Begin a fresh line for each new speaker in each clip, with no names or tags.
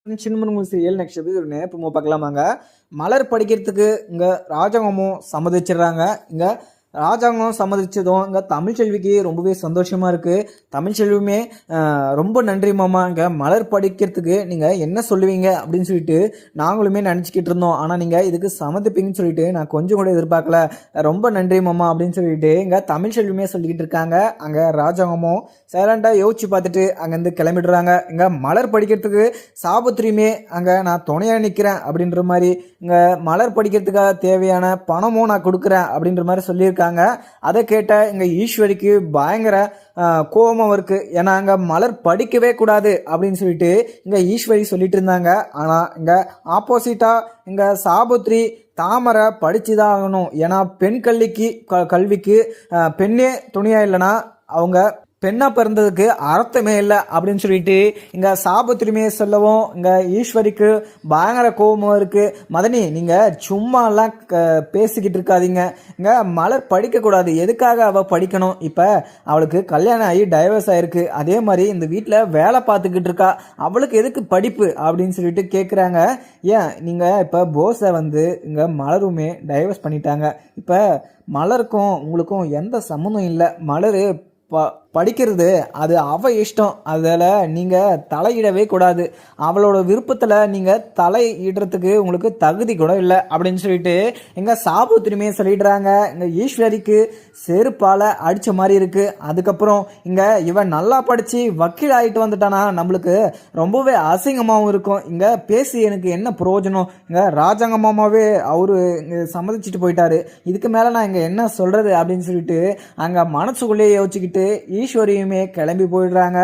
சின்ன serial next episode இப்போ பார்க்கலாமாங்க. மலர் படிக்கிறதுக்கு இங்கே ராஜாங்கமும் சம்மதிச்சிடுறாங்க. இங்கே ராஜாங்கம் சம்மதிச்சதும் இங்கே தமிழ்ச்செல்விக்கு ரொம்பவே சந்தோஷமாக இருக்குது. தமிழ்ச்செல்வியுமே ரொம்ப நன்றி மாமா, இங்கே மலர் படிக்கிறதுக்கு நீங்கள் என்ன சொல்லுவீங்க அப்படின்னு சொல்லிட்டு நாங்களுமே நினச்சிக்கிட்டு இருந்தோம். ஆனால் நீங்கள் இதுக்கு சம்மதிப்பீங்கன்னு சொல்லிட்டு நான் கொஞ்சம் கூட எதிர்பார்க்கல. ரொம்ப நன்றி மாமா அப்படின்னு சொல்லிட்டு இங்கே தமிழ்ச்செல்வியுமே சொல்லிக்கிட்டு இருக்காங்க. அங்கே ராஜாங்கமும் சைலண்டாக யோசிச்சு பார்த்துட்டு அங்கேருந்து கிளம்பிடுறாங்க. இங்கே மலர் படிக்கிறதுக்கு சாபத்திரியுமே அங்கே நான் துணையாக நிற்கிறேன் அப்படின்ற மாதிரி, இங்கே மலர் படிக்கிறதுக்காக தேவையான பணமும் நான் கொடுக்குறேன் அப்படின்ற மாதிரி சொல்லியிருக்காங்க. அதை கேட்ட இங்கே ஈஸ்வரிக்கு பயங்கர கோபம் இருக்கு. ஏன்னா அங்கே மலர் படிக்கவே கூடாது அப்படின்னு சொல்லிட்டு இங்கே ஈஸ்வரி சொல்லிட்டு இருந்தாங்க. ஆனால் இங்கே ஆப்போசிட்டாக இங்கே சாபுத்ரி தாமரை படிச்சுதான் ஆகணும். ஏன்னா பெண் கல்விக்கு பெண்ணே துணியா இல்லைன்னா அவங்க பெண்ணா பிறந்ததுக்கு அர்த்தமே இல்லை அப்படின்னு சொல்லிட்டு இங்கே சாபத்திரிமே சொல்லவும் இங்கே ஈஸ்வரிக்கு பயங்கர கோபமும் இருக்குது. மதனி நீங்கள் சும்மாலாம் பேசிக்கிட்டு இருக்காதீங்க. இங்கே மலர் படிக்கக்கூடாது, எதுக்காக அவள் படிக்கணும்? இப்போ அவளுக்கு கல்யாணம் ஆகி டைவர்ஸ் ஆகிருக்கு. அதே மாதிரி இந்த வீட்டில் வேலை பார்த்துக்கிட்டு இருக்கா, அவளுக்கு எதுக்கு படிப்பு அப்படின்னு சொல்லிட்டு கேட்குறாங்க. ஏன் நீங்கள் இப்போ போஸை இங்கே மலருமே டைவர்ஸ் பண்ணிட்டாங்க. இப்போ மலருக்கும் உங்களுக்கும் எந்த சம்மந்தம் இல்லை. மலர் படிக்கிறது அது அவ இஷ்டம், அதில் நீங்கள் தலையிடவே கூடாது. அவளோட விருப்பத்தில் நீங்கள் தலையிடுறதுக்கு உங்களுக்கு தகுதி கூட இல்லை அப்படின்னு சொல்லிட்டு எங்கள் சாபுத்திரிமே சொல்லிடுறாங்க. இங்கே ஈஸ்வரிக்கு செருப்பால் அடித்த மாதிரி இருக்குது. அதுக்கப்புறம் இங்கே இவன் நல்லா படித்து வக்கீல் ஆகிட்டு வந்துட்டானா நம்மளுக்கு ரொம்பவே அசிங்கமாகவும் இருக்கும். இங்கே பேசி எனக்கு என்ன பிரயோஜனம்? இங்கே ராஜாங்கமாவே அவரு சம்மதிச்சுட்டு போயிட்டாரு, இதுக்கு மேலே நான் இங்கே என்ன சொல்கிறது அப்படின்னு சொல்லிட்டு அங்கே மனசுக்குள்ளேயே யோசிச்சுக்கிட்டு ஈஸ்வரியுமே கிளம்பி போயிடுறாங்க.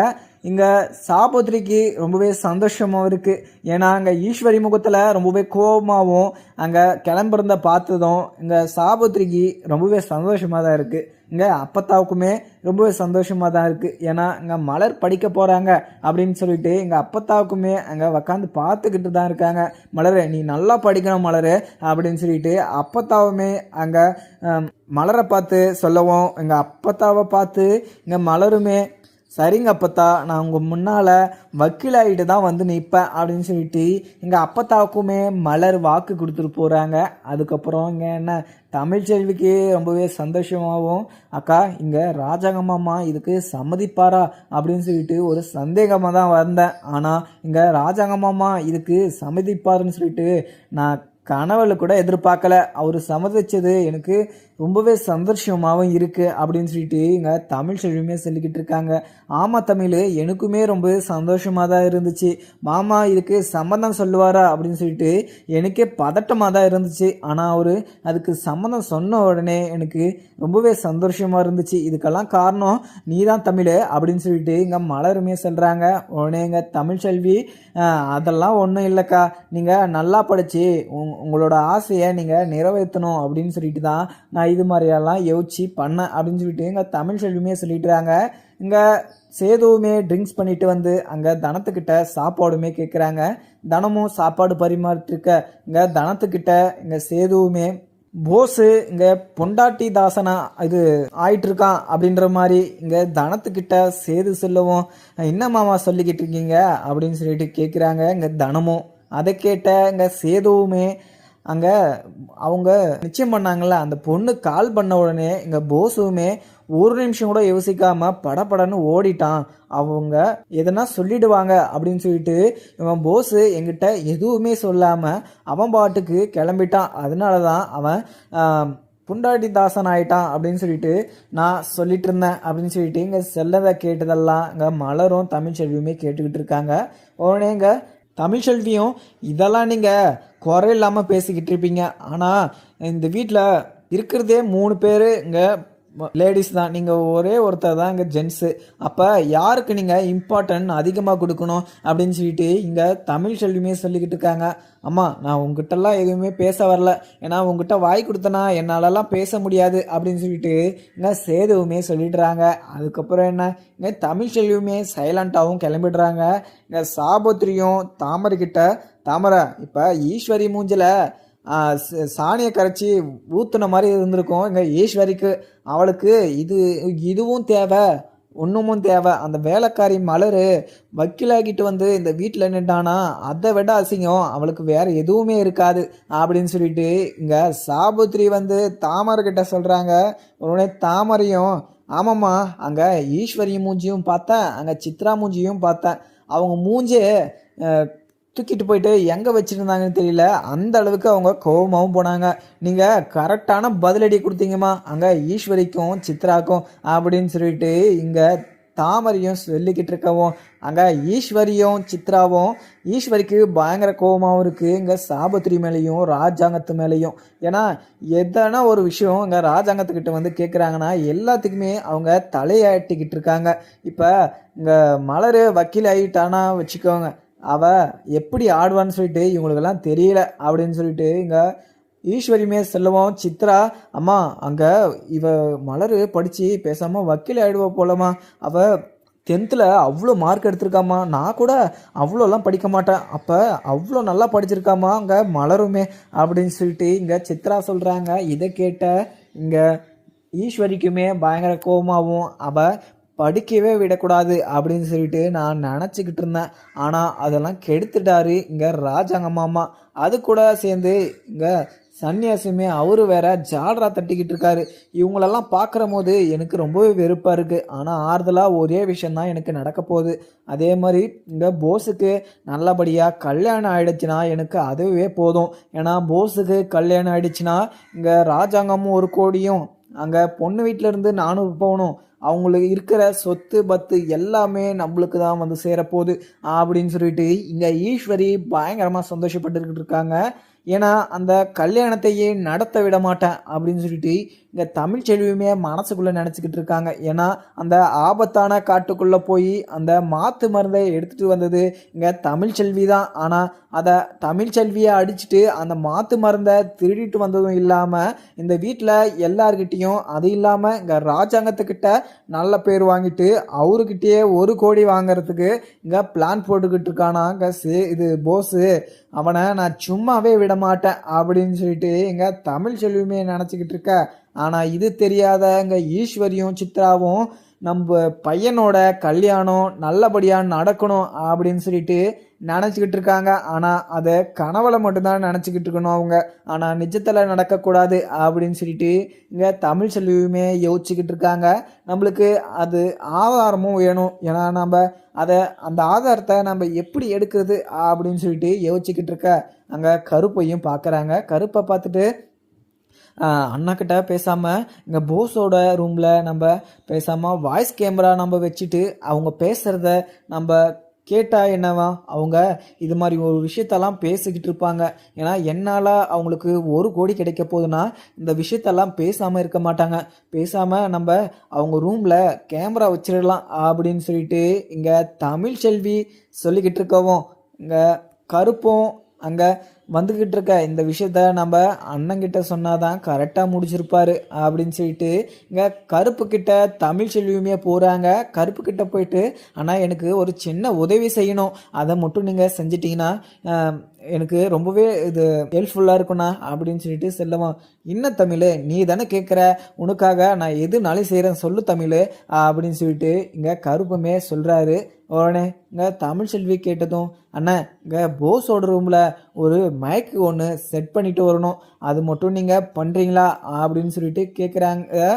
இங்கே சாபுத்திரிக்கு ரொம்பவே சந்தோஷமாகவும் இருக்குது. ஏன்னா அங்கே ஈஸ்வரி முகத்தில் ரொம்பவே கோபமாகவும் அங்கே கிளம்புறத பார்த்ததும் இங்கே சாபுத்திரிக்கு ரொம்பவே சந்தோஷமாக தான் இருக்குது. இங்கே அப்பத்தாவுக்குமே ரொம்பவே சந்தோஷமாக தான் இருக்குது. ஏன்னா இங்கே மலர் படிக்க போகிறாங்க அப்படின்னு சொல்லிட்டு எங்கள் அப்பத்தாவுக்குமே அங்கே உக்காந்து பார்த்துக்கிட்டு தான் இருக்காங்க. மலர் நீ நல்லா படிக்கணும் மலர் அப்படின்னு சொல்லிட்டு அப்பத்தாவுமே அங்கே மலரை பார்த்து சொல்லவும் எங்கள் அப்பத்தாவை பார்த்து இங்கே மலருமே சரிங்க அப்பத்தா, நான் உங்கள் முன்னால் வக்கீலாகிட்டு தான் நிற்பேன் அப்படின்னு சொல்லிட்டு எங்கள் அப்பத்தாவுக்குமே மலர் வாக்கு கொடுத்துட்டு போகிறாங்க. அதுக்கப்புறம் இங்கே என்ன தமிழ்ச்செல்விக்கு ரொம்பவே சந்தோஷமாகவும், அக்கா இங்கே ராஜாங்கம்மா இதுக்கு சம்மதிப்பாரா அப்படின்னு சொல்லிட்டு ஒரு சந்தேகமாக தான் வந்தேன். ஆனால் இங்கே ராஜாங்கம்மா இதுக்கு சம்மதிப்பாருன்னு சொல்லிட்டு நான் கனவுல கூட எதிர்பார்க்கல. அவர் சம்மதிச்சது எனக்கு ரொம்பவே சந்தோஷமாகவும் இருக்குது அப்படின்னு சொல்லிட்டு இங்கே தமிழ்ச்செல்வியுமே சொல்லிக்கிட்டு இருக்காங்க. ஆமாம் தமிழ், எனக்குமே ரொம்ப சந்தோஷமாக தான் இருந்துச்சு. மாமா இதுக்கு சம்மந்தம் சொல்லுவாரா அப்படின்னு சொல்லிட்டு எனக்கே பதட்டமாக தான் இருந்துச்சு. ஆனால் அவர் அதுக்கு சம்மந்தம் சொன்ன உடனே எனக்கு ரொம்பவே சந்தோஷமாக இருந்துச்சு. இதுக்கெல்லாம் காரணம் நீ தான் தமிழ் அப்படின்னு சொல்லிட்டு இங்கே மலருமே சொல்கிறாங்க. உடனே இங்கே தமிழ்ச்செல்வி அதெல்லாம் ஒன்றும் இல்லைக்கா, நீங்கள் நல்லா படித்து உங்களோட ஆசையை நீங்கள் நிறைவேற்றணும் அப்படின்னு சொல்லிட்டு தான் நான் இது மாதிரியெல்லாம் யோசிச்சு பண்ணேன் அப்படின்னு சொல்லிட்டு இங்கே தமிழ்ச்செல்வியுமே சொல்லிட்டுறாங்க. இங்கே சேதுவுமே ட்ரிங்க்ஸ் பண்ணிட்டு அங்கே தனத்துக்கிட்ட சாப்பாடுமே கேட்குறாங்க. தனமும் சாப்பாடு பரிமாறிட்டுருக்க இங்கே தனத்துக்கிட்ட இங்கே சேதுவுமே போஸு இங்கே பொண்டாட்டி தாசனா இது ஆயிட்டு இருக்கான் அப்படின்ற மாதிரி இங்கே தனத்துக்கிட்ட சேது சொல்லவும் என்ன மாமா சொல்லிக்கிட்டு இருக்கீங்க அப்படின்னு சொல்லிட்டு கேட்குறாங்க இங்கே தனமும். அதை கேட்ட இங்கே சேதுவுமே அங்கே அவங்க நிச்சயம் பண்ணாங்கல்ல, அந்த பொண்ணு கால் பண்ண உடனே இங்கே போஸுமே ஒரு நிமிஷம் கூட யோசிக்காமல் படப்படன்னு ஓடிட்டான். அவங்க எதனா சொல்லிடுவாங்க அப்படின்னு சொல்லிட்டு இவன் போஸு என்கிட்ட எதுவுமே சொல்லாமல் அவன் பாட்டுக்கு கிளம்பிட்டான். அதனால தான் அவன் புண்டாட்டி தாசன் ஆயிட்டான் அப்படின்னு சொல்லிட்டு நான் சொல்லிட்டு இருந்தேன் அப்படின்னு சொல்லிட்டு இங்கே செல்லதை கேட்டதெல்லாம் இங்கே மலரும் தமிழ்ச்செல்வியுமே கேட்டுக்கிட்டு இருக்காங்க. உடனே இங்கே தமிழ்ச்செல்வியும் இதெல்லாம் நீங்கள் குறை இல்லாமல் பேசிக்கிட்டு இருப்பீங்க, ஆனால் இந்த வீட்டில் இருக்கிறதே 3 பேர் இங்கே லேடிஸ் தான், நீங்கள் ஒரே ஒருத்தர் தான் இங்கே ஜென்ஸு. அப்போ யாருக்கு நீங்கள் இம்பார்ட்டன்ட் அதிகமாக கொடுக்கணும் அப்படின்னு சொல்லிட்டு இங்கே தமிழ்ச்செல்வியுமே சொல்லிக்கிட்டு இருக்காங்க. அம்மா நான் உங்ககிட்டலாம் எதுவுமே பேச வரல, ஏன்னா உங்ககிட்ட வாய் கொடுத்தனா என்னாலலாம் பேச முடியாது அப்படின்னு சொல்லிட்டு இங்கே சேதுவுமே சொல்லிடுறாங்க. அதுக்கப்புறம் என்ன இங்கே தமிழ்ச்செல்வியுமே சைலண்ட்டாகவும் கிளம்பிடுறாங்க. இங்கே சாபத்திரியும் தாமரைக்கிட்ட தாமரை இப்போ ஈஸ்வரி மூஞ்சில் சாணியை கரைச்சி ஊற்றுன மாதிரி இருந்திருக்கும் இங்கே ஈஸ்வரிக்கு. அவளுக்கு இதுவும் தேவை, ஒன்றுமும் தேவை. அந்த வேலைக்காரி மலர் வக்கீலாகிட்டு வந்து இந்த வீட்டில் நின்றானா அதை விட அசிங்கம் அவளுக்கு வேற எதுவுமே இருக்காது அப்படின்னு சொல்லிட்டு இங்கே சாபுத்திரி வந்து தாமரைக்கிட்ட சொல்கிறாங்க. உடனே தாமரையும் ஆமாம்மா அங்கே ஈஸ்வரி மூஞ்சியும் பார்த்தேன், அங்கே சித்ரா மூஞ்சியும் பார்த்தேன். அவங்க மூஞ்சே தூக்கிட்டு போயிட்டு எங்கே வச்சுருந்தாங்கன்னு தெரியல, அந்த அளவுக்கு அவங்க கோபமாகவும் போனாங்க. நீங்கள் கரெக்டான பதிலடி கொடுத்தீங்கம்மா அங்கே ஈஸ்வரிக்கும் சித்ராக்கும் அப்படின்னு சொல்லிட்டு இங்கே தாமரையும் சொல்லிக்கிட்டு இருக்கவும் அங்கே ஈஸ்வரியும் சித்ராவும் ஈஸ்வரிக்கு பயங்கர கோபமாகவும் இருக்குது இங்கே சாபத்திரி மேலேயும் ராஜாங்கத்து மேலேயும். ஏன்னா எதனா ஒரு விஷயம் இங்கே ராஜாங்கத்துக்கிட்ட வந்து கேட்குறாங்கன்னா எல்லாத்துக்குமே அவங்க தலையாட்டிக்கிட்டு இருக்காங்க. இப்போ இங்கே மலர் வக்கீல் ஆகிட்டானா வச்சுக்கோங்க, அவள் எப்படி ஆடுவான்னு சொல்லிட்டு இவங்களுக்கெல்லாம் தெரியல அப்படின்னு சொல்லிட்டு இங்கே ஈஸ்வரியுமே செல்லவும் சித்ரா அம்மா அங்கே இவ மலர் படித்து பேசாமல் வக்கீல் ஆகிடுவா போலம்மா, அவள் 10th அவ்வளோ மார்க் எடுத்திருக்காம்மா, நான் கூட அவ்வளோலாம் படிக்க மாட்டேன், அப்போ அவ்வளோ நல்லா படிச்சிருக்காம்மா அங்கே மலருமே அப்படின்னு சொல்லிட்டு இங்கே சித்ரா சொல்கிறாங்க. இதை கேட்ட இங்கே ஈஸ்வரிக்குமே பயங்கர கோபமாகவும் அவள் படிக்கவே விடக்கூடாது அப்படின்னு சொல்லிட்டு நான் நினச்சிக்கிட்டு இருந்தேன். ஆனால் அதெல்லாம் கெடுத்துட்டாரு இங்கே ராஜாங்கம்மா. அது கூட சேர்ந்து இங்கே சன்னியாசியுமே அவரு வேற ஜால்ரா தட்டிக்கிட்டு இருக்காரு. இவங்களெல்லாம் பார்க்குற போது எனக்கு ரொம்பவே வெறுப்பாக இருக்குது. ஆனால் ஆறுதலாக ஒரே விஷயந்தான் எனக்கு நடக்க போகுது. அதே மாதிரி இங்கே போஸுக்கு நல்லபடியாக கல்யாணம் ஆகிடுச்சுன்னா எனக்கு அதுவே போதும். ஏன்னா போஸுக்கு கல்யாணம் ஆகிடுச்சுன்னா இங்கே ராஜாங்கமும் 1 கோடியும் அங்கே பொண்ணு வீட்டிலேருந்து 400 பவுனும் அவங்களுக்கு இருக்கிற சொத்து பத்து எல்லாமே நம்மளுக்கு தான் வந்து சேரப்போகுது அப்படின்னு சொல்லிட்டு இங்கே ஈஸ்வரி பயங்கரமாக சந்தோஷப்பட்டுக்கிட்டு இருக்காங்க. ஏன்னா அந்த கல்யாணத்தையே நடத்த விட மாட்டேன் அப்படின்னு சொல்லிட்டு இங்கே தமிழ்ச்செல்வியுமே மனசுக்குள்ளே நினச்சிக்கிட்டு இருக்காங்க. ஏன்னா அந்த ஆபத்தான காட்டுக்குள்ளே போய் அந்த மாற்று மருந்தை எடுத்துகிட்டு வந்தது இங்கே தமிழ்ச்செல்வி தான். ஆனால் அதை தமிழ்ச்செல்வியை அடிச்சுட்டு அந்த மாற்று மருந்தை திருடிட்டு வந்ததும் இல்லாமல் இந்த வீட்டில் எல்லார்கிட்டையும் அது இல்லாமல் இங்கே ராஜாங்கத்துக்கிட்ட நல்ல பேர் வாங்கிட்டு அவருக்கிட்டேயே 1 கோடி வாங்கிறதுக்கு இங்கே பிளான் போட்டுக்கிட்டு இருக்கானா இங்கே இது போஸு. அவனை நான் சும்மாவே விட மாட்டேன் அப்படின்னு சொல்லிட்டு இங்கே தமிழ்ச்செல்வியுமே நினச்சிக்கிட்டு இருக்க. ஆனால் இது தெரியாத இங்கே ஈஸ்வரியும் சித்ராவும் நம்ம பையனோட கல்யாணம் நல்லபடியாக நடக்கணும் அப்படின்னு சொல்லிட்டு நினச்சிக்கிட்டு இருக்காங்க. ஆனால் அதை கனவுல மட்டும்தான் நினச்சிக்கிட்டு இருக்கணும் அவங்க, ஆனால் நிஜத்தில் நடக்கக்கூடாது அப்படின்னு சொல்லிட்டு இங்கே தமிழ்ச்செல்வியுமே யோசிச்சுக்கிட்டு இருக்காங்க. நம்மளுக்கு அது ஆதாரமும் வேணும். ஏன்னா நம்ம அதை அந்த ஆதாரத்தை நம்ம எப்படி எடுக்கிறது அப்படின்னு சொல்லிட்டு யோசிச்சுக்கிட்டு இருக்க அங்கே கருப்பையும் பார்க்குறாங்க. கருப்பை பார்த்துட்டு அண்ணாக்கிட்ட பேசாமல் இங்கே போஸோட ரூமில் நம்ம பேசாமல் வாய்ஸ் கேமரா நம்ம வச்சுட்டு அவங்க பேசுகிறத நம்ம கேட்டால் என்னவா, அவங்க இது மாதிரி ஒரு விஷயத்தெல்லாம் பேசிக்கிட்டு இருப்பாங்க. ஏன்னா என்னால் அவங்களுக்கு 1 கோடி கிடைக்க போகுதுன்னா இந்த விஷயத்தெல்லாம் பேசாமல் இருக்க மாட்டாங்க. பேசாமல் நம்ம அவங்க ரூமில் கேமரா வச்சிடலாம் அப்படின்னு சொல்லிட்டு இங்கே தமிழ்ச்செல்வி சொல்லிக்கிட்டு இருக்கவும் இங்கே கருப்பும் அங்கே வந்துக்கிட்டு இருக்க இந்த விஷயத்த நம்ம அண்ணங்கிட்ட சொன்னாதான் கரெக்டாக முடிச்சிருப்பாரு அப்படின்னு சொல்லிட்டு இங்கே கருப்புக்கிட்ட தமிழ்ச்செல்வியுமே போகிறாங்க. கருப்புக்கிட்ட போயிட்டு ஆனால் எனக்கு ஒரு சின்ன உதவி செய்யணும், அதை மட்டும் நீங்கள் செஞ்சிட்டிங்கன்னா எனக்கு ரொம்பவே இது ஹெல்ப்ஃபுல்லாக இருக்குண்ணா அப்படின்னு சொல்லிட்டு செல்லுவான். இன்னும் தமிழ் நீ தானே கேட்குற, உனக்காக நான் எதுனாலும் செய்கிறேன் சொல்லு தமிழ் அப்படின்னு சொல்லிட்டு இங்கே கருப்புமே சொல்கிறாரு. உடனே இங்கே தமிழ்ச்செல்வி கேட்டதும் அண்ணா இங்கே போஸோட ரூமில் ஒரு மைக்கு ஒன்று செட் பண்ணிட்டு வரணும், அது மட்டும் நீங்கள் பண்ணுறீங்களா அப்படின்னு சொல்லிட்டு கேட்குறாங்க.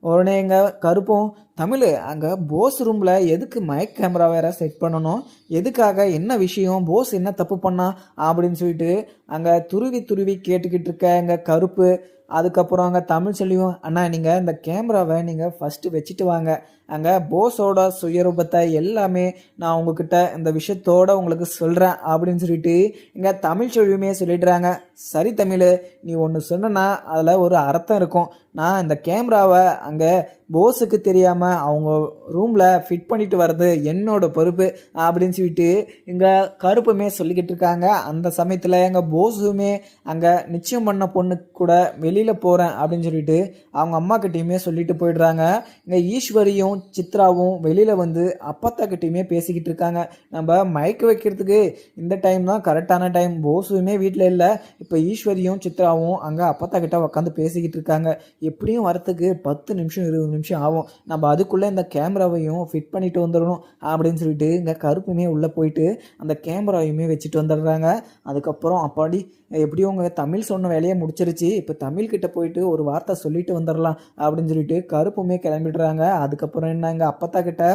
உடனே எங்கள் கருப்பும் தமிழ் அங்கே போஸ் ரூமில் எதுக்கு மைக் கேமரா வேறு செட் பண்ணணும், எதுக்காக, என்ன விஷயம், போஸ் என்ன தப்பு பண்ணா அப்படின்னு சொல்லிட்டு அங்கே துருவி கேட்டுக்கிட்டு இருக்க எங்கள் கருப்பு. அதுக்கப்புறம் அங்கே தமிழ்ச்செல்வியும் அண்ணா நீங்கள் இந்த கேமராவை நீங்கள் ஃபஸ்ட்டு வச்சுட்டு வாங்க, அங்கே போஸோட சுயரூபத்தை எல்லாமே நான் உங்ககிட்ட இந்த விஷயத்தோடு உங்களுக்கு சொல்கிறேன் அப்படின்னு சொல்லிட்டு இங்கே தமிழ்ச்செல்வியுமே சொல்லிடுறாங்க. சரி தமிழ், நீ ஒன்று சொன்னா அதில் ஒரு அர்த்தம் இருக்கும். நான் இந்த கேமராவை அங்கே போஸுக்கு தெரியாமல் அவங்க ரூமில் ஃபிட் பண்ணிட்டு வர்றது என்னோட பொறுப்பு அப்படின்னு சொல்லிட்டு இங்கே கருப்புமே சொல்லிக்கிட்டு இருக்காங்க. அந்த சமயத்தில் எங்கள் போஸுமே அங்கே நிச்சயம் பண்ண பொண்ணு கூட வெளியில் போகிறேன் அப்படின்னு சொல்லிட்டு அவங்க அம்மா கிட்டேயுமே சொல்லிட்டு போயிடுறாங்க. இங்கே ஈஸ்வரியும் சித்ராவும் வெளியில் வந்து அப்பத்தா கிட்டேயுமே பேசிக்கிட்டு இருக்காங்க. நம்ம மைக் வைக்கிறதுக்கு இந்த டைம் தான் கரெக்டான டைம், போஸுமே வீட்டில் இல்லை, இப்போ ஈஸ்வரியும் சித்ராவும் அங்கே அப்பத்தா கிட்ட உட்காந்து பேசிக்கிட்டு இருக்காங்க. எப்படியும் வரத்துக்கு 10 நிமிஷம் 20 நிமிஷம் நிமிஷம் ஆகும், நம்ம அதுக்குள்ளே இந்த கேமராவையும் ஃபிட் பண்ணிட்டு வந்துடணும் அப்படின்னு சொல்லிட்டு இங்கே கருப்புமே உள்ளே போயிட்டு அந்த கேமராவையுமே வச்சுட்டு வந்துடுறாங்க. அதுக்கப்புறம் அப்பாடி எப்படியும் உங்க தமிழ் சொன்ன வேலையை முடிச்சிருச்சு, இப்போ தமிழ்கிட்ட போயிட்டு ஒரு வார்த்தை சொல்லிட்டு வந்துடலாம் அப்படின்னு சொல்லிட்டு கருப்புமே கிளம்பிடுறாங்க. அதுக்கப்புறம் என்ன, எங்கள் அப்பத்தா கிட்ட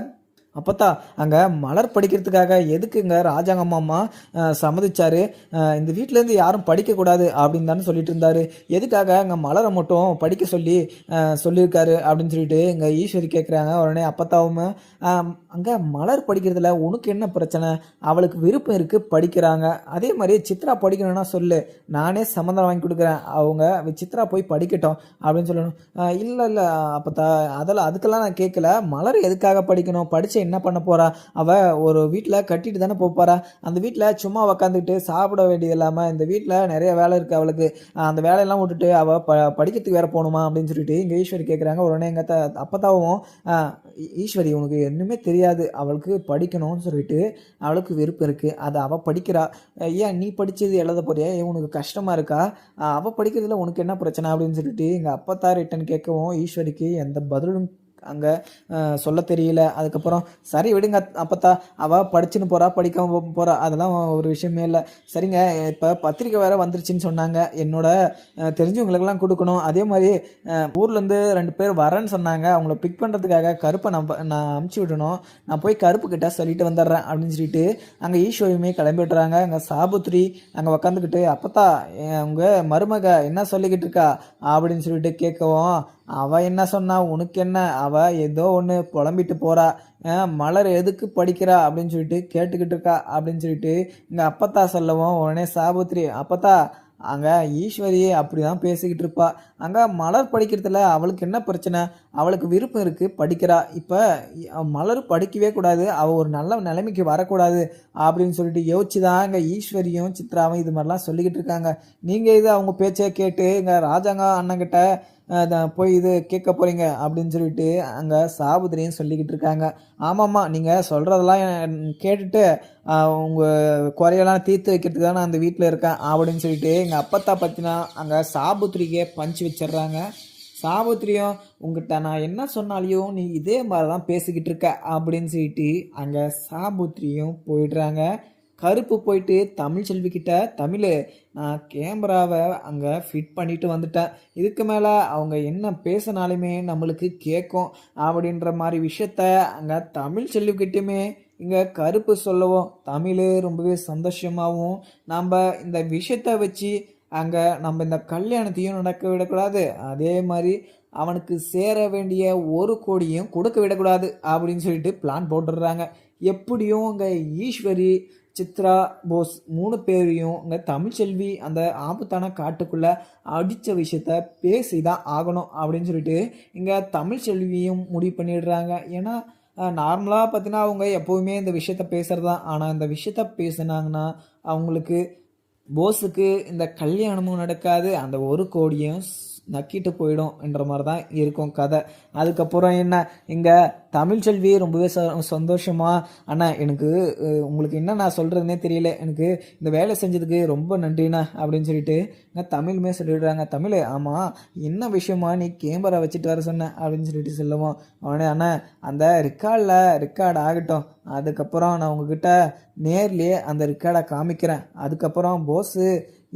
அப்பத்தா அங்கே மலர் படிக்கிறதுக்காக எதுக்குங்க ராஜாங்க மாமா சம்மதிச்சாரு, இந்த வீட்டிலேருந்து யாரும் படிக்கக்கூடாது அப்படின்னு தானே சொல்லிட்டு இருந்தாரு, எதுக்காக அங்கே மலரை மட்டும் படிக்க சொல்லி சொல்லியிருக்காரு அப்படின்னு சொல்லிட்டு இங்கே ஈஸ்வரி கேட்குறாங்க. உடனே அப்பத்தாவும் அங்கே மலர் படிக்கிறதுல உனக்கு என்ன பிரச்சனை, அவளுக்கு விருப்பம் இருக்குது படிக்கிறாங்க, அதே மாதிரி சித்ரா படிக்கணும்னா சொல்லு, நானே சம்மந்தம் வாங்கி கொடுக்குறேன், அவங்க சித்ரா போய் படிக்கட்டும் அப்படின்னு சொல்லணும். இல்லை இல்லை அப்பத்தா, அதெல்லாம் அதுக்கெல்லாம் நான் கேட்கல, மலர் எதுக்காக படிக்கணும், படித்து என்ன பண்ண போறா, அவ ஒரு வீட்டில் கட்டிட்டு தானே போறா, அந்த வீட்டில் சும்மா உக்காந்துக்கிட்டு சாப்பிட வேண்டியது இல்லாமல் இந்த வீட்டில் நிறைய வேலை இருக்குது அவளுக்கு, அந்த வேலையெல்லாம் விட்டுட்டு அவள் படிக்கிறதுக்கு வேற போகணுமா அப்படின்னு சொல்லிட்டு இங்கே ஈஸ்வரி கேட்குறாங்க. உடனே எங்கள் அப்பத்தாவும் ஈஸ்வரி உனக்கு இன்னுமே தெரியாது, அவளுக்கு படிக்கணும்னு சொல்லிட்டு அவளுக்கு விருப்பம் இருக்குது, அதை அவள் படிக்கிறா, ஏன் நீ படித்தது எழுத போறியா, உனக்கு கஷ்டமாக இருக்கா, அவள் படிக்கிறதுல உனக்கு என்ன பிரச்சனை அப்படின்னு சொல்லிட்டு எங்கள் அப்பத்தா ரிட்டன் கேட்கவும் ஈஸ்வரிக்கு எந்த பதிலும் அங்கே சொல்ல தெரியல. அதுக்கப்புறம் சரி விடுங்க அப்பத்தா, அவள் படிச்சுன்னு போகிறா படிக்காம போகிறா, அதெல்லாம் ஒரு விஷயமே இல்லை. சரிங்க, இப்போ பத்திரிக்கை வேறு வந்துருச்சுன்னு சொன்னாங்க, என்னோட தெரிஞ்சவங்களுக்கெல்லாம் கொடுக்கணும், அதே மாதிரி ஊர்லேருந்து 2 பேர் வரேன்னு சொன்னாங்க, அவங்கள பிக் பண்ணுறதுக்காக கருப்பை நான் அமுச்சு விடணும், நான் போய் கருப்புக்கிட்ட சொல்லிட்டு வந்துடுறேன் அப்படின்னு சொல்லிட்டு அங்கே ஈஸ்வரியுமே கிளம்பி விட்டுறாங்க. அங்கே சாபுத்ரி அங்கே உக்காந்துக்கிட்டு அப்பத்தா உங்கள் மருமக என்ன சொல்லிக்கிட்டு இருக்கா அப்படின்னு சொல்லிட்டு கேட்கவும், அவள் என்ன சொன்னா உனக்கு என்ன, அவள் ஏதோ ஒன்று புலம்பிட்டு போகிறா, மலர் எதுக்கு படிக்கிறா அப்படின்னு சொல்லிட்டு கேட்டுக்கிட்டு இருக்கா அப்படின்னு சொல்லிட்டு இங்கே அப்பத்தா சொல்லவும், உடனே சாபுத்ரி அப்பத்தா அங்கே ஈஸ்வரி அப்படி தான் பேசிக்கிட்டு இருப்பா, அங்கே மலர் படிக்கிறதுல அவளுக்கு என்ன பிரச்சனை, அவளுக்கு விருப்பம் இருக்குது படிக்கிறா, இப்போ மலர் படிக்கவே கூடாது, அவள் ஒரு நல்ல நிலைமைக்கு வரக்கூடாது அப்படின்னு சொல்லிட்டு யோசிச்சு தான் இங்கே ஈஸ்வரியும் சித்ராவும் இது மாதிரிலாம் சொல்லிக்கிட்டு இருக்காங்க. நீங்கள் இது அவங்க பேச்சை கேட்டு இங்கே ராஜாங்க அண்ணங்கிட்ட போய் இது கேட்க போகிறீங்க அப்படின்னு சொல்லிட்டு அங்கே சாபுதிரியும் சொல்லிக்கிட்டு இருக்காங்க. ஆமாம்மா, நீங்கள் சொல்கிறதெல்லாம் கேட்டுட்டு உங்கள் குறையெல்லாம் தீர்த்து வைக்கிறதுக்கு தான் நான் அந்த வீட்டில் இருக்கேன் அப்படின்னு சொல்லிட்டு எங்கள் அப்பத்தா பற்றினா அங்கே சாபுத்திரிக்கே பஞ்சு வச்சிடுறாங்க. சாபுத்திரியும் உங்ககிட்ட நான் என்ன சொன்னாலையும் நீ இதே மாதிரி தான் பேசிக்கிட்டு இருக்க அப்படின்னு சொல்லிட்டு அங்கே சாபுத்திரியும் போயிடுறாங்க. கருப்பு போயிட்டு தமிழ் செல்விக்கிட்ட, தமிழ் நான் கேமராவை அங்கே ஃபிட் பண்ணிட்டு வந்துட்டேன், இதுக்கு மேலே அவங்க என்ன பேசினாலுமே நம்மளுக்கு கேட்கும் அப்படின்ற மாதிரி விஷயத்த அங்கே தமிழ் செல்விக்கிட்டையுமே இங்கே கருப்பு சொல்லவும் தமிழ் ரொம்பவே சந்தோஷமாகவும், நம்ம இந்த விஷயத்தை வச்சு அங்கே நம்ம இந்த கல்யாணத்தையும் நடக்க விடக்கூடாது, அதே மாதிரி அவனுக்கு சேர வேண்டிய 1 கோடியும் கொடுக்க விடக்கூடாது அப்படின்னு சொல்லிட்டு பிளான் போட்டுடுறாங்க. எப்படியும் அங்கே ஈஸ்வரி சித்ரா போஸ் 3 பேரையும் இங்கே தமிழ்ச்செல்வி அந்த ஆபத்தான காட்டுக்குள்ளே அடித்த விஷயத்த பேசி தான் ஆகணும் அப்படின்னு சொல்லிட்டு இங்கே தமிழ்ச்செல்வியும் முடிவு பண்ணிடுறாங்க. ஏன்னா நார்மலாக பார்த்தீங்கன்னா அவங்க எப்போவுமே இந்த விஷயத்த பேசுகிறது தான், ஆனால் இந்த விஷயத்த பேசுனாங்கன்னா அவங்களுக்கு போஸுக்கு இந்த கல்யாணமும் நடக்காது, அந்த 1 கோடியும் நக்கிட்டு போயிடும் என்ற மாதிரி தான் இருக்கும் கதை. அதுக்கப்புறம் என்ன, இங்கே தமிழ்ச்செல்வி ரொம்பவே சந்தோஷமா, அண்ணா எனக்கு உங்களுக்கு என்ன நான் சொல்கிறதுனே தெரியல, எனக்கு இந்த வேலை செஞ்சதுக்கு ரொம்ப நன்றிண்ணா அப்படின்னு சொல்லிட்டு தமிழுமே சொல்லிடுறாங்க. தமிழ் ஆமாம் என்ன விஷயமா நீ கேமரா வச்சுட்டு வர சொன்ன அப்படின்னு சொல்லிட்டு சொல்லுவோம். அவனே அண்ணா அந்த ரெக்கார்ட் ஆகட்டும், அதுக்கப்புறம் நான் உங்ககிட்ட நேர்லேயே அந்த ரெக்கார்டை காமிக்கிறேன், அதுக்கப்புறம் போஸு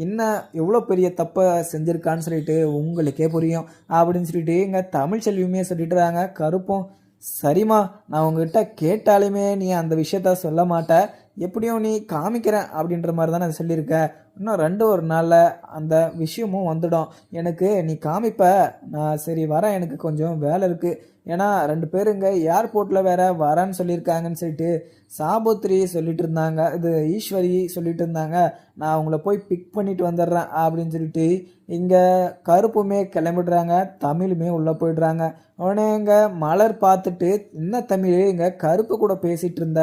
என்ன எவ்வளோ பெரிய தப்பை செஞ்சுருக்கான்னு சொல்லிட்டு உங்களுக்கே புரியும் அப்படின்னு சொல்லிட்டு இங்கே தமிழ்ச்செல்வியுமே சொல்லிட்டுறாங்க. கருப்பும் சரிம்மா நான் உங்ககிட்ட கேட்டாலுமே நீ அந்த விஷயத்த சொல்ல மாட்ட, எப்படியும் நீ காமிக்கிறேன் அப்படின்ற மாதிரி தான் நான் சொல்லியிருக்கேன், இன்னும் 2 நாளில் அந்த விஷயமும் வந்துடும், எனக்கு நீ காமிப்ப, நான் சரி வரேன், எனக்கு கொஞ்சம் வேலை இருக்குது, ஏன்னா 2 பேர் இங்கே ஏர்போர்ட்டில் வேற வரேன்னு சொல்லியிருக்காங்கன்னு சொல்லிட்டு சாபுத்ரி சொல்லிட்டு இருந்தாங்க, இது ஈஸ்வரி சொல்லிட்டு இருந்தாங்க, நான் அவங்கள போய் பிக் பண்ணிட்டு வந்துடுறேன் அப்படின்னு சொல்லிட்டு இங்கே கருப்புமே கிளம்பிடுறாங்க. தமிழுமே உள்ளே போயிடுறாங்க. உடனே இங்கே மலர் பார்த்துட்டு என்ன தமிழ் இங்கே கருப்பு கூட பேசிகிட்டு இருந்த,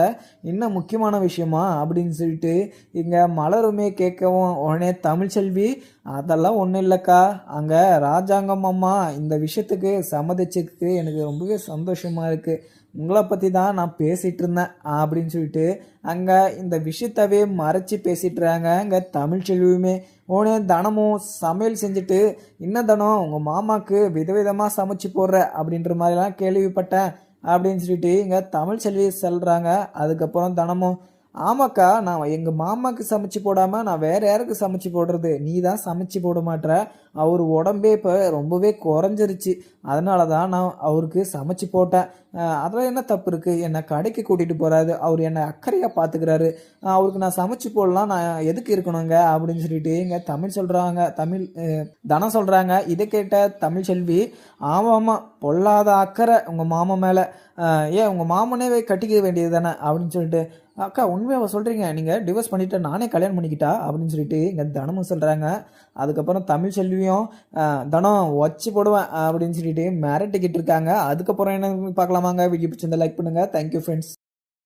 இன்னும் முக்கியமான விஷயமா அப்படின்னு சொல்லிட்டு இங்கே மலருமே கேட்கவும், உடனே தமிழ்ச்செல்வி அதெல்லாம் ஒன்றும் இல்லைக்கா, அங்கே ராஜாங்கம் அம்மா இந்த விஷயத்துக்கு சம்மதிச்சதுக்கு எனக்கு ரொம்பவே சந்தோஷமாக இருக்குது, உங்களை பற்றி தான் நான் பேசிகிட்டு இருந்தேன் அப்படின்னு சொல்லிட்டு அங்கே இந்த விஷயத்தவே மறைச்சி பேசிட்டுறாங்க இங்கே தமிழ்ச்செல்வியுமே. உடனே தனமும் சமையல் செஞ்சுட்டு இன்னும் தனம் உங்கள் மாமாவுக்கு விதவிதமாக சமைச்சு போடுற அப்படின்ற மாதிரிலாம் கேள்விப்பட்டேன் அப்படின்னு சொல்லிட்டு இங்கே தமிழ்ச்செல்வி சொல்கிறாங்க. அதுக்கப்புறம் தனமும் ஆமாக்கா, நான் எங்கள் மாமாவுக்கு சமைச்சு போடாமல் நான் வேறு யாருக்கு சமைச்சு போடுறது, நீ தான் சமைச்சு போட மாட்ற, அவர் உடம்பே இப்போ ரொம்பவே குறைஞ்சிருச்சு, அதனால தான் நான் அவருக்கு சமைச்சு போட்டேன். அதில் என்ன தப்பு இருக்குது, என்னை கடைக்கு கூட்டிகிட்டு போகிறாரு, அவர் என்னை அக்கறையாக பார்த்துக்கிறாரு, அவருக்கு நான் சமைச்சு போடலாம், நான் எதுக்கு இருக்கணுங்க அப்படின்னு சொல்லிட்டு இங்கே தனம் சொல்கிறாங்க. இதை கேட்ட தமிழ்ச்செல்வி ஆமாம் ஆமாம் பொல்லாத அக்கறை உங்கள் மாமன் மேலே, ஏன் உங்கள் மாமனே கட்டிக்க வேண்டியது தானே அப்படின்னு சொல்லிட்டு அக்கா உண்மையாக சொல்கிறீங்க, நீங்கள் டிவோர்ஸ் பண்ணிவிட்டு நானே கல்யாணம் பண்ணிக்கிட்டா அப்படின்னு சொல்லிட்டு இங்கே தனமும் சொல்கிறாங்க. அதுக்கப்புறம் தமிழ்ச்செல்வியும் தனம் வச்சு போடுவேன் அப்படின்னு சொல்லிட்டு மிரட்டிக்கிட்டு இருக்காங்க. அதுக்கப்புறம் என்ன பார்க்கலாமாங்க? வீடியோ பிடிச்சிருந்தா லைக் பண்ணுங்கள். Thank you friends.